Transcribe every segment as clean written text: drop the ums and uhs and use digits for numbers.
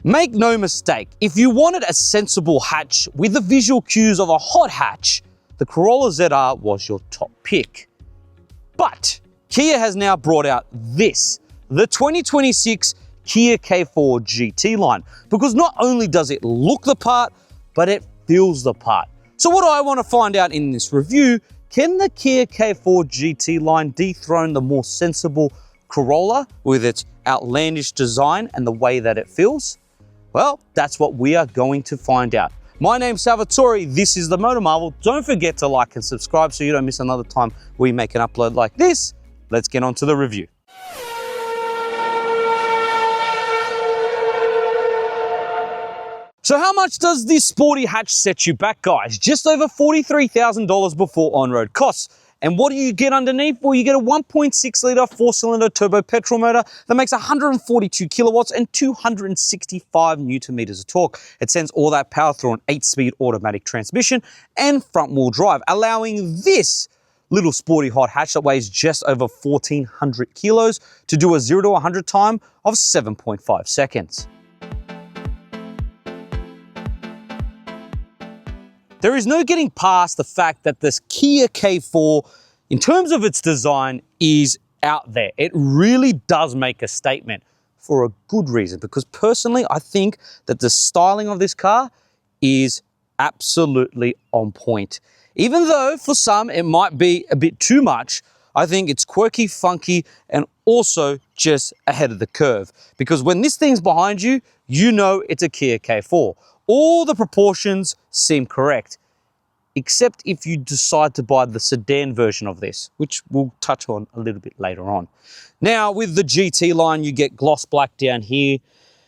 Make no mistake, if you wanted a sensible hatch with the visual cues of a hot hatch, the Corolla ZR was your top pick. But Kia has now brought out this, the 2026 Kia K4 GT line, because not only does it look the part, but it feels the part. So what do I want to find out in this review? Can the Kia K4 GT line dethrone the more sensible Corolla with its outlandish design and the way that it feels? Well, that's what we are going to find out. My name's Salvatore, this is the MotorMarvel. Don't forget to like and subscribe so you don't miss another time we make an upload like this. Let's get on to the review. So how much does this sporty hatch set you back, guys? Just over $43,000 before on-road costs. And what do you get underneath? Well, you get a 1.6 litre 4-cylinder turbo petrol motor that makes 142 kilowatts and 265 newton meters of torque. It sends all that power through an 8-speed automatic transmission and front-wheel drive, allowing this little sporty hot hatch that weighs just over 1,400 kilos to do a 0 to 100 time of 7.5 seconds. There is no getting past the fact that this Kia K4, in terms of its design, is out there. It really does make a statement for a good reason, because personally, I think that the styling of this car is absolutely on point. Even though for some it might be a bit too much, I think it's quirky, funky, and also just ahead of the curve. Because when this thing's behind you, you know it's a Kia K4. All the proportions seem correct, except if you decide to buy the sedan version of this, which we'll touch on a little bit later on. Now, with the GT line, you get gloss black down here,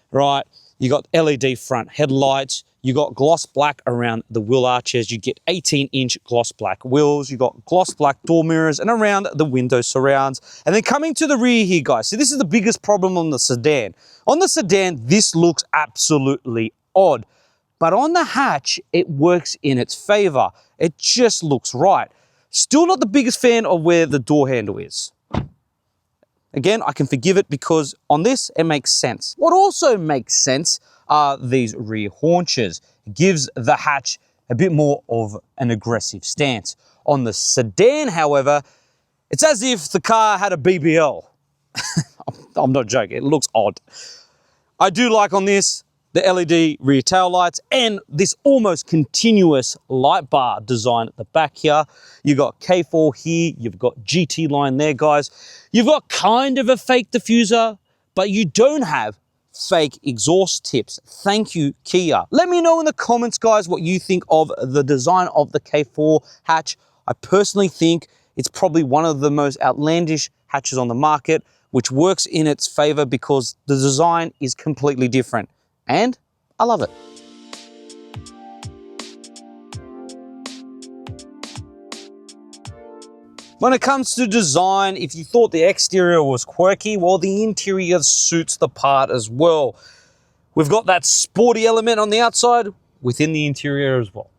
right? You got LED front headlights, you got gloss black around the wheel arches, you get 18-inch gloss black wheels, you got gloss black door mirrors and around the window surrounds. And then coming to the rear here, guys, so this is the biggest problem on the sedan. On the sedan, this looks absolutely odd. But on the hatch, it works in its favor. It just looks right. Still not the biggest fan of where the door handle is. Again, I can forgive it because on this, it makes sense. What also makes sense are these rear haunches. It gives the hatch a bit more of an aggressive stance. On the sedan, however, it's as if the car had a BBL. I'm not joking, it looks odd. I do like on this, the LED rear tail lights and this almost continuous light bar design at the back here. You've got K4 here, you've got GT line there, guys. You've got kind of a fake diffuser, but you don't have fake exhaust tips. Thank you, Kia. Let me know in the comments, guys, what you think of the design of the K4 hatch. I personally think it's probably one of the most outlandish hatches on the market, which works in its favor because the design is completely different. And I love it. When it comes to design, if you thought the exterior was quirky, well, the interior suits the part as well. We've got that sporty element on the outside within the interior as well.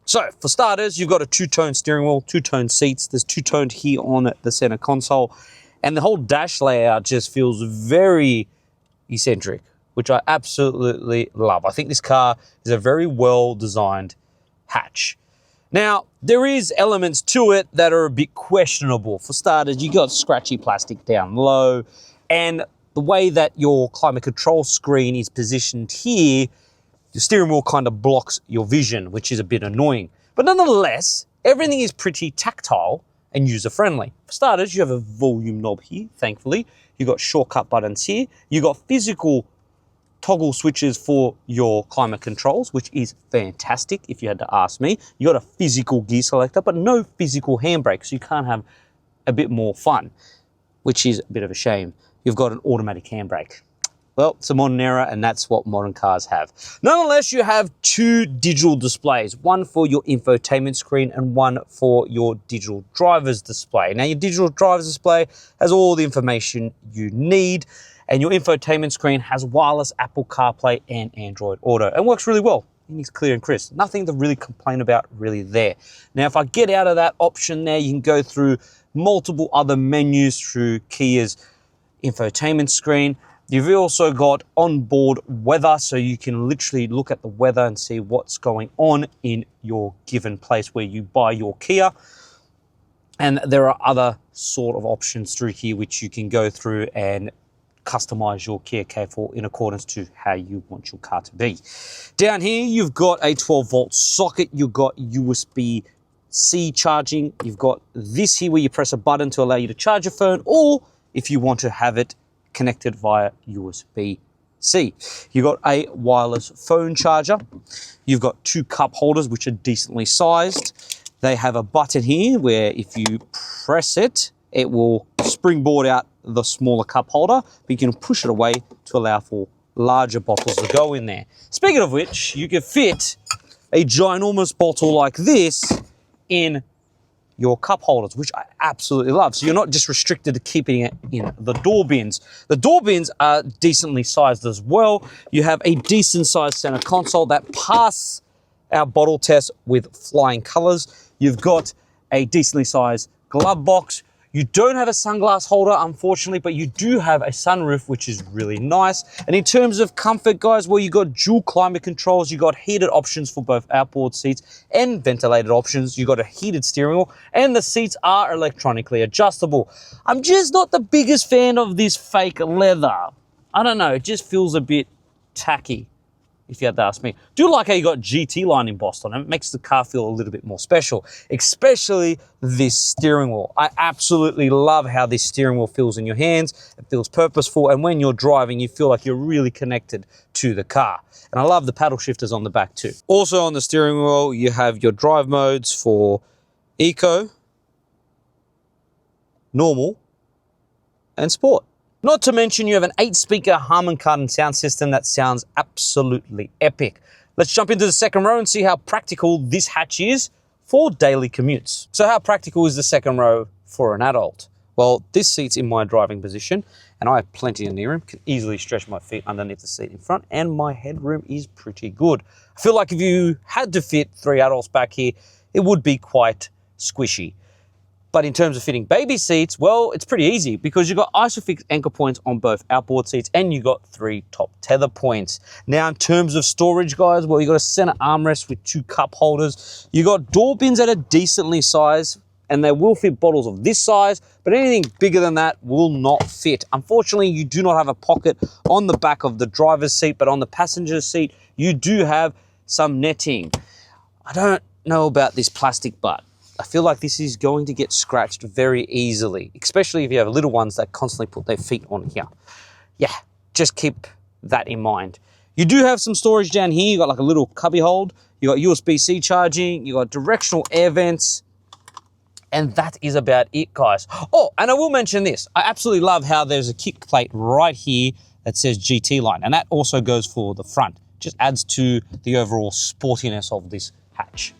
So for starters, you've got a two-tone steering wheel, two-tone seats. There's two-toned here on the center console. And the whole dash layout just feels very eccentric, which I absolutely love. I think this car is a very well-designed hatch. Now, there is elements to it that are a bit questionable. For starters, you got scratchy plastic down low, and the way that your climate control screen is positioned here, your steering wheel kind of blocks your vision, which is a bit annoying. But nonetheless, everything is pretty tactile and user-friendly. For starters, you have a volume knob here, thankfully. You've got shortcut buttons here. You've got physical toggle switches for your climate controls, which is fantastic if you had to ask me. You got a physical gear selector, but no physical handbrake, so you can't have a bit more fun, which is a bit of a shame. You've got an automatic handbrake. Well, it's a modern era, and that's what modern cars have. Nonetheless, you have two digital displays, one for your infotainment screen and one for your digital driver's display. Now, your digital driver's display has all the information you need, and your infotainment screen has wireless Apple CarPlay and Android Auto, and works really well. It's clear and crisp. Nothing to really complain about really there. Now, if I get out of that option there, you can go through multiple other menus through Kia's infotainment screen. You've also got onboard weather, so you can literally look at the weather and see what's going on in your given place where you buy your Kia. And there are other sort of options through here which you can go through and customize your Kia K4 in accordance to how you want your car to be. Down here, you've got a 12-volt socket. You've got USB-C charging. You've got this here where you press a button to allow you to charge your phone, or if you want to have it connected via USB-C. You've got a wireless phone charger. You've got 2 cup holders, which are decently sized. They have a button here where if you press it, it will springboard out the smaller cup holder, but you can push it away to allow for larger bottles to go in there. Speaking of which, you can fit a ginormous bottle like this in your cup holders, which I absolutely love. So you're not just restricted to keeping it in the door bins. The door bins are decently sized as well. You have a decent sized center console that passed our bottle test with flying colors. You've got a decently sized glove box. You don't have a sunglass holder, unfortunately, but you do have a sunroof, which is really nice. And in terms of comfort, guys, well, you got dual climate controls. You got heated options for both outboard seats and ventilated options. You got a heated steering wheel, and the seats are electronically adjustable. I'm just not the biggest fan of this fake leather. I don't know, it just feels a bit tacky, if you had to ask me. Do like how you got GT line embossed on it. It makes the car feel a little bit more special, especially this steering wheel. I absolutely love how this steering wheel feels in your hands. It feels purposeful, and when you're driving, you feel like you're really connected to the car. And I love the paddle shifters on the back too. Also on the steering wheel, you have your drive modes for Eco, Normal, and Sport. Not to mention you have an 8-speaker Harman Kardon sound system that sounds absolutely epic. Let's jump into the second row and see how practical this hatch is for daily commutes. So how practical is the second row for an adult? Well, this seat's in my driving position and I have plenty of knee room, can easily stretch my feet underneath the seat in front, and my headroom is pretty good. I feel like if you had to fit 3 adults back here, it would be quite squishy. But in terms of fitting baby seats, well, it's pretty easy because you've got ISOFIX anchor points on both outboard seats and you got 3 top tether points. Now, in terms of storage, guys, well, you got a center armrest with 2 cup holders. You got door bins that are decently sized, and they will fit bottles of this size, but anything bigger than that will not fit. Unfortunately, you do not have a pocket on the back of the driver's seat, but on the passenger seat, you do have some netting. I don't know about this plastic butt. I feel like this is going to get scratched very easily, especially if you have little ones that constantly put their feet on here. Yeah, just keep that in mind. You do have some storage down here. You got like a little cubby hold. You got USB-C charging. You got directional air vents. And that is about it, guys. Oh, and I will mention this. I absolutely love how there's a kick plate right here that says GT line. And that also goes for the front. Just adds to the overall sportiness of this hatch.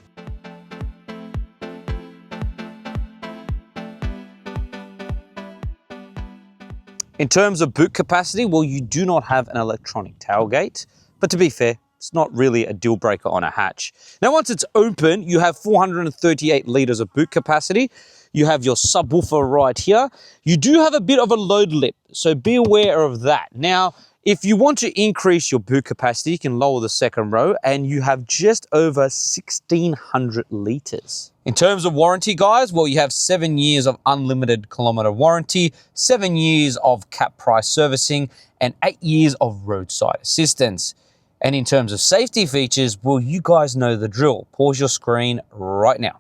In terms of boot capacity, well, you do not have an electronic tailgate, but to be fair, it's not really a deal breaker on a hatch. Now, once it's open, you have 438 litres of boot capacity. You have your subwoofer right here. You do have a bit of a load lip, so be aware of that. Now, if you want to increase your boot capacity, you can lower the second row and you have just over 1,600 litres. In terms of warranty, guys, well, you have 7 years of unlimited kilometre warranty, 7 years of cap price servicing, and 8 years of roadside assistance. And in terms of safety features, well, you guys know the drill. Pause your screen right now.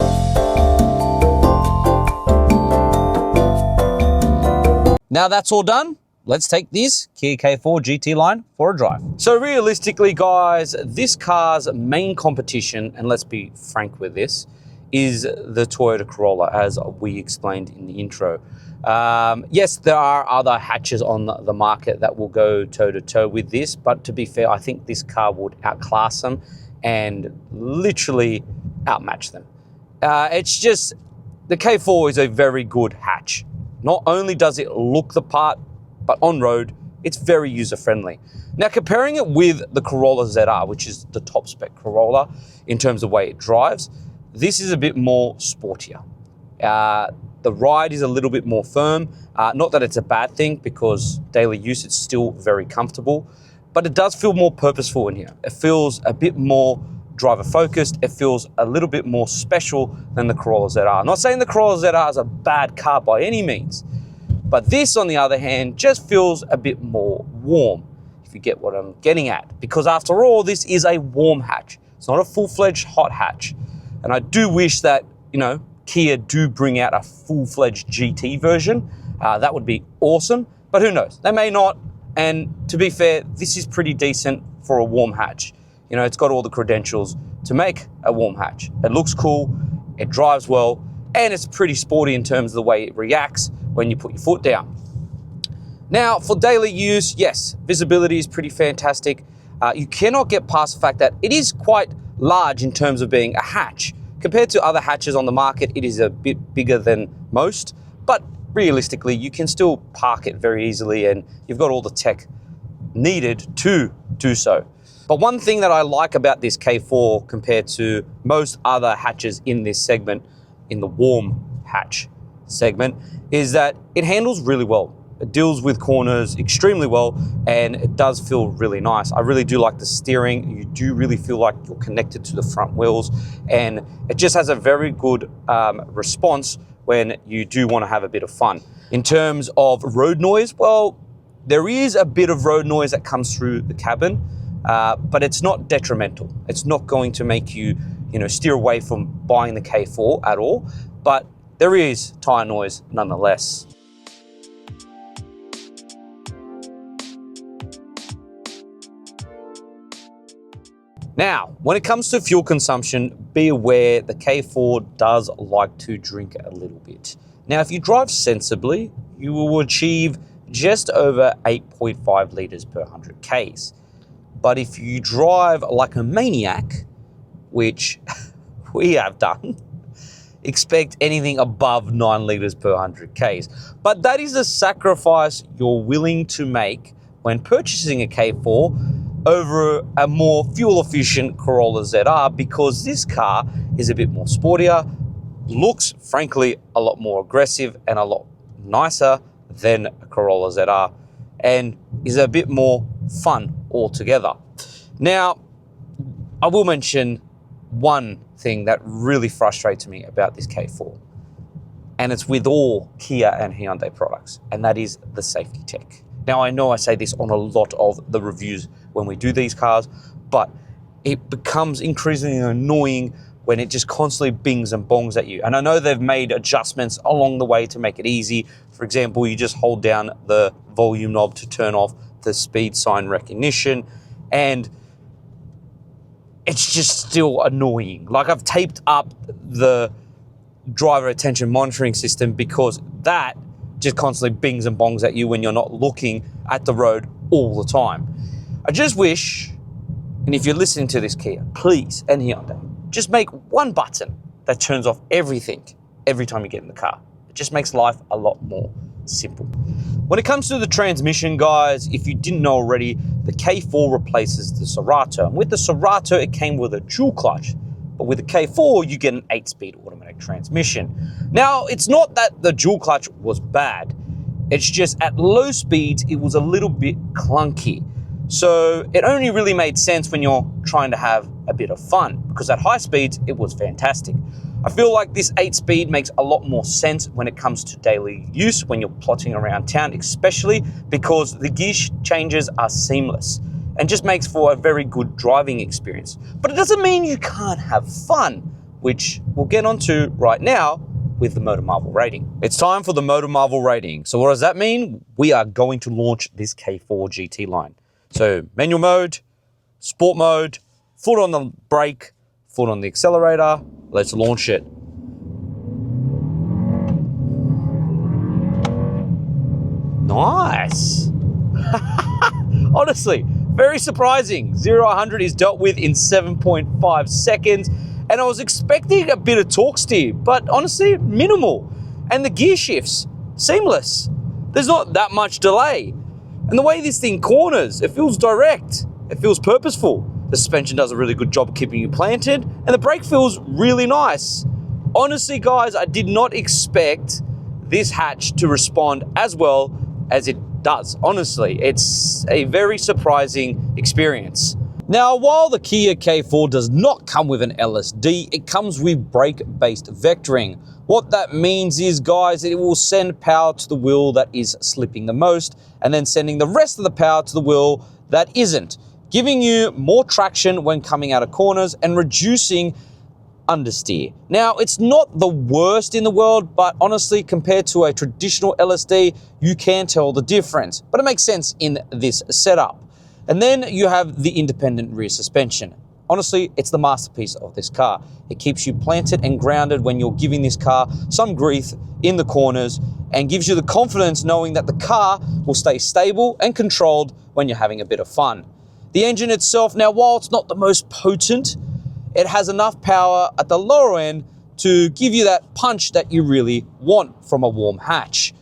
Now that's all done. Let's take this Kia K4 GT line for a drive. So realistically, guys, this car's main competition, and let's be frank with this, is the Toyota Corolla, as we explained in the intro. Yes, there are other hatches on the market that will go toe-to-toe with this, but to be fair, I think this car would outclass them and literally outmatch them. It's just, the K4 is a very good hatch. Not only does it look the part, but on road, it's very user-friendly. Now, comparing it with the Corolla ZR, which is the top spec Corolla in terms of the way it drives, this is a bit more sportier. The The ride is a little bit more firm. Not that it's a bad thing, because daily use, it's still very comfortable, but it does feel more purposeful in here. It feels a bit more driver focused. It feels a little bit more special than the Corolla ZR. I'm not saying the Corolla ZR is a bad car by any means, but this, on the other hand, just feels a bit more warm, if you get what I'm getting at. Because after all, this is a warm hatch. It's not a full-fledged hot hatch. And I do wish that, you know, Kia do bring out a full-fledged GT version. That would be awesome, but who knows? They may not. And to be fair, this is pretty decent for a warm hatch. You know, it's got all the credentials to make a warm hatch. It looks cool, it drives well, and it's pretty sporty in terms of the way it reacts when you put your foot down. Now, for daily use, yes, visibility is pretty fantastic. You cannot get past the fact that it is quite large in terms of being a hatch. Compared to other hatches on the market, it is a bit bigger than most, but realistically, you can still park it very easily, and you've got all the tech needed to do so. But one thing that I like about this K4 compared to most other hatches in this segment, in the warm hatch segment, is that it handles really well. It deals with corners extremely well, and it does feel really nice. I really do like the steering. You do really feel like you're connected to the front wheels, and it just has a very good response when you do want to have a bit of fun. In terms of road noise, well, there is a bit of road noise that comes through the cabin, but it's not detrimental. It's not going to make you, steer away from buying the K4 at all, but there is tire noise nonetheless. Now, when it comes to fuel consumption, be aware the K4 does like to drink a little bit. Now, if you drive sensibly, you will achieve just over 8.5 litres per 100 Ks. But if you drive like a maniac, which we have done, expect anything above 9 litres per 100 Ks. But that is a sacrifice you're willing to make when purchasing a K4 over a more fuel-efficient Corolla ZR, because this car is a bit more sportier, looks, frankly, a lot more aggressive and a lot nicer than a Corolla ZR, and is a bit more fun altogether. Now, I will mention one thing that really frustrates me about this K4, and it's with all Kia and Hyundai products, and that is the safety tech. Now, I know I say this on a lot of the reviews when we do these cars, but it becomes increasingly annoying when it just constantly bings and bongs at you. And I know they've made adjustments along the way to make it easy. For example, you just hold down the volume knob to turn off the speed sign recognition, and it's just still annoying. Like, I've taped up the driver attention monitoring system because that just constantly bings and bongs at you when you're not looking at the road all the time. I just wish, and if you're listening to this, Kia, please, and Hyundai, just make one button that turns off everything every time you get in the car. It just makes life a lot more simple. When it comes to the transmission, guys, if you didn't know already, the K4 replaces the Cerato. And with the Cerato, it came with a dual clutch. But with the K4, you get an 8-speed automatic transmission. Now, it's not that the dual clutch was bad. It's just at low speeds, it was a little bit clunky. So it only really made sense when you're trying to have a bit of fun, because at high speeds, it was fantastic. I feel like this 8-speed makes a lot more sense when it comes to daily use, when you're plotting around town, especially because the gear changes are seamless and just makes for a very good driving experience. But it doesn't mean you can't have fun, which we'll get onto right now with the MotorMarvel Rating. It's time for the MotorMarvel Rating. So what does that mean? We are going to launch this K4 GT line. So manual mode, sport mode, foot on the brake, foot on the accelerator. Let's launch it. Nice. Honestly, very surprising. 0-100 is dealt with in 7.5 seconds. And I was expecting a bit of torque steer, but honestly, minimal. And the gear shifts, seamless. There's not that much delay. And the way this thing corners, it feels direct. It feels purposeful. The suspension does a really good job keeping you planted, and the brake feels really nice. Honestly, guys, I did not expect this hatch to respond as well as it does. Honestly, it's a very surprising experience. Now, while the Kia K4 does not come with an LSD, it comes with brake-based vectoring. What that means is, guys, it will send power to the wheel that is slipping the most, and then sending the rest of the power to the wheel that isn't, giving you more traction when coming out of corners and reducing understeer. Now, it's not the worst in the world, but honestly, compared to a traditional LSD, you can tell the difference. But it makes sense in this setup. And then you have the independent rear suspension. Honestly, it's the masterpiece of this car. It keeps you planted and grounded when you're giving this car some grief in the corners, and gives you the confidence knowing that the car will stay stable and controlled when you're having a bit of fun. The engine itself, now while it's not the most potent, it has enough power at the lower end to give you that punch that you really want from a warm hatch.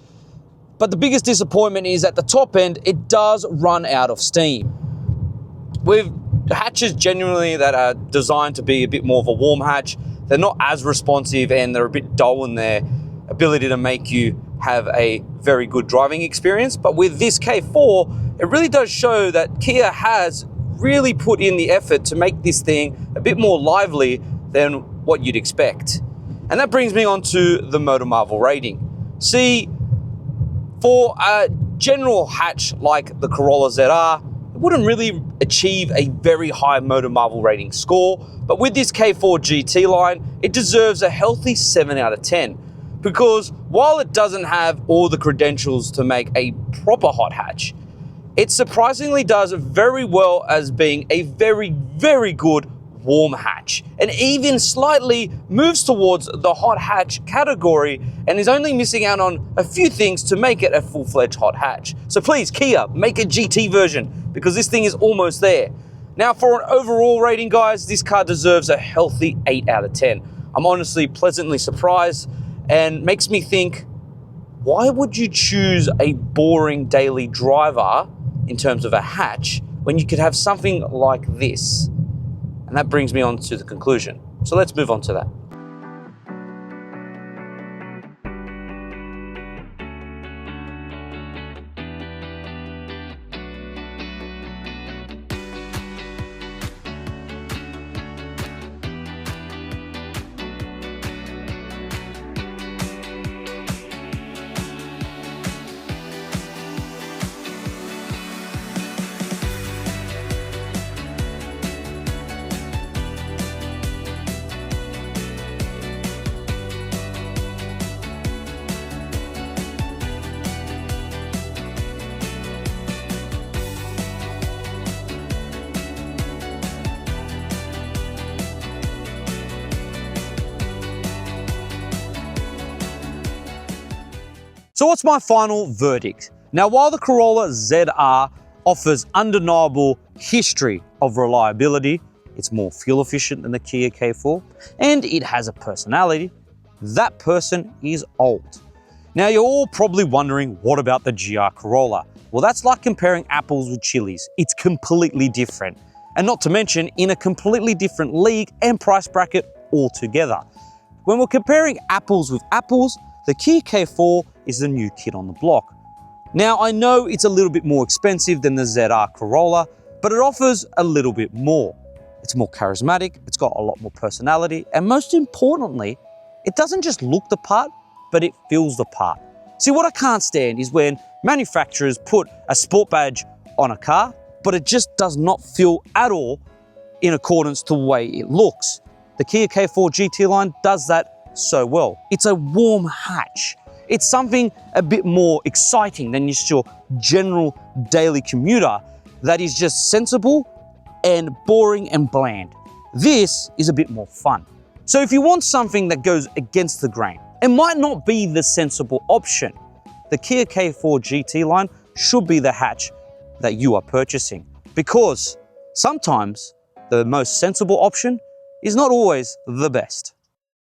But the biggest disappointment is at the top end, it does run out of steam. With hatches genuinely that are designed to be a bit more of a warm hatch, they're not as responsive and they're a bit dull in their ability to make you have a very good driving experience. But with this K4, it really does show that Kia has really put in the effort to make this thing a bit more lively than what you'd expect. And that brings me on to the MotorMarvel rating. See, for a general hatch like the Corolla ZR, it wouldn't really achieve a very high MotorMarvel rating score, but with this K4 GT line, it deserves a healthy 7 out of 10. Because while it doesn't have all the credentials to make a proper hot hatch, it surprisingly does very well as being a very, very good warm hatch, and even slightly moves towards the hot hatch category and is only missing out on a few things to make it a full-fledged hot hatch. So please, Kia, make a GT version, because this thing is almost there. Now, for an overall rating, guys, this car deserves a healthy 8 out of 10. I'm honestly pleasantly surprised, and makes me think, why would you choose a boring daily driver in terms of a hatch when you could have something like this? And that brings me on to the conclusion. So let's move on to that. So what's my final verdict? Now, while the Corolla ZR offers undeniable history of reliability, it's more fuel efficient than the Kia K4, and it has a personality, that person is old. Now, you're all probably wondering, what about the GR Corolla? Well, that's like comparing apples with chillies. It's completely different. And not to mention, in a completely different league and price bracket altogether. When we're comparing apples with apples, the Kia K4 is the new kid on the block. Now, I know it's a little bit more expensive than the ZR Corolla, but it offers a little bit more. It's more charismatic, it's got a lot more personality, and most importantly, it doesn't just look the part, but it feels the part. See, what I can't stand is when manufacturers put a sport badge on a car, but it just does not feel at all in accordance to the way it looks. The Kia K4 GT line does that so well. It's a warm hatch. It's something a bit more exciting than just your general daily commuter that is just sensible and boring and bland. This is a bit more fun. So if you want something that goes against the grain, it might not be the sensible option. The Kia K4 GT line should be the hatch that you are purchasing, because sometimes the most sensible option is not always the best.